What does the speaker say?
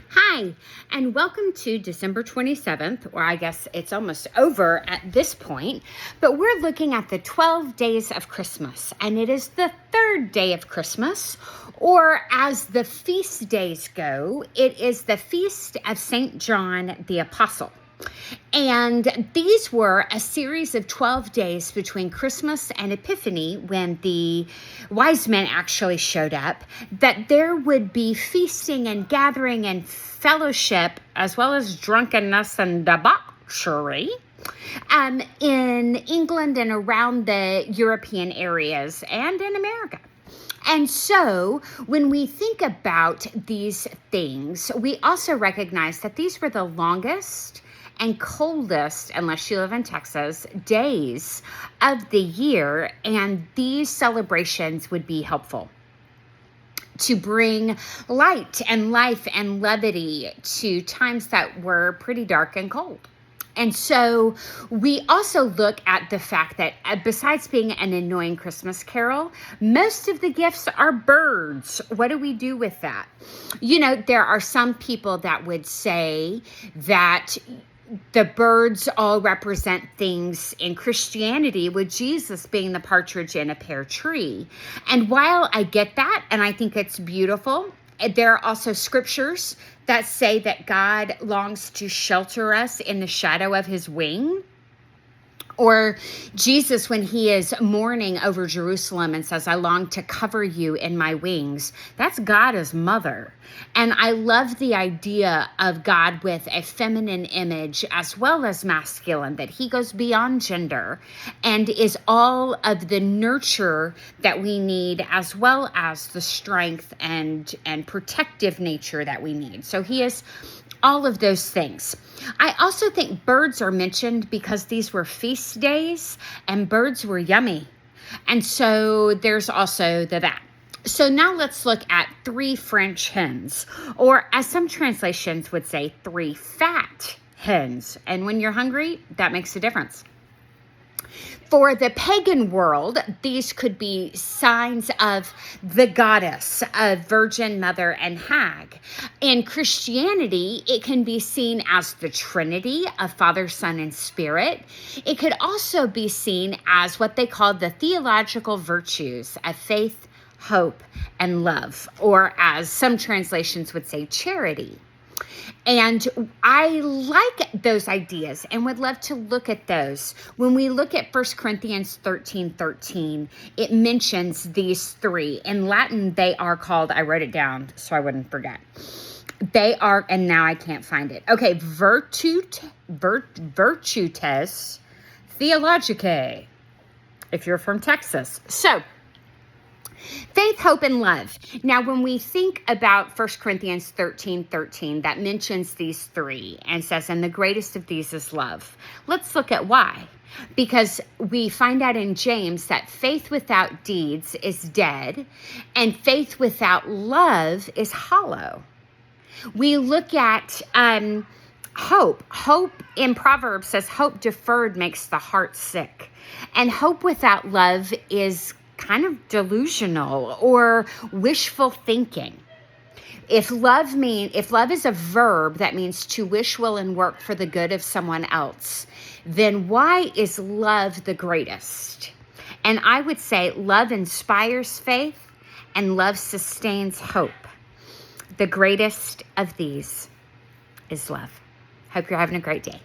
Hi, and welcome to December 27th, or I guess it's almost over at this point, but we're looking at the 12 days of Christmas, and it is the third day of Christmas, or as the feast days go, it is the feast of St. John the Apostle. And these were a series of 12 days between Christmas and Epiphany when the wise men actually showed up, that there would be feasting and gathering and fellowship, as well as drunkenness and debauchery in England and around the European areas and in America. And so when we think about these things, we also recognize that these were the longest and coldest, unless you live in Texas, days of the year, and these celebrations would be helpful to bring light and life and levity to times that were pretty dark and cold. And so we also look at the fact that besides being an annoying Christmas carol, most of the gifts are birds. What do we do with that? You know, there are some people that would say that the birds all represent things in Christianity, with Jesus being the partridge in a pear tree. And while I get that, and I think it's beautiful, there are also scriptures that say that God longs to shelter us in the shadow of his wing. Or Jesus, when he is mourning over Jerusalem and says, I long to cover you in my wings. That's God as mother. And I love the idea of God with a feminine image as well as masculine, that he goes beyond gender and is all of the nurture that we need, as well as the strength and protective nature that we need. So he is all of those things. I also think birds are mentioned because these were feast days and birds were yummy. And so there's also that. So now let's look at 3 French hens, or as some translations would say, 3 fat hens. And when you're hungry, that makes a difference. For the pagan world, these could be signs of the goddess, of Virgin Mother and Hag. In Christianity, it can be seen as the Trinity of Father, Son, and Spirit. It could also be seen as what they call the theological virtues of faith, hope, and love, or as some translations would say, charity. And I like those ideas and would love to look at those. When we look at 1 Corinthians 13:13, it mentions these 3. In Latin, they are called, I wrote it down so I wouldn't forget. They are, and now I can't find it. Okay, virtutes theologicae, if you're from Texas. So, faith, hope, and love. Now, when we think about 1 Corinthians 13:13, that mentions these 3 and says, and the greatest of these is love. Let's look at why. Because we find out in James that faith without deeds is dead, and faith without love is hollow. We look at hope. Hope in Proverbs says, hope deferred makes the heart sick. And hope without love is kind of delusional or wishful thinking. If love is a verb that means to wish, will, and work for the good of someone else, then why is love the greatest? And I would say love inspires faith and love sustains hope. The greatest of these is love. Hope you're having a great day.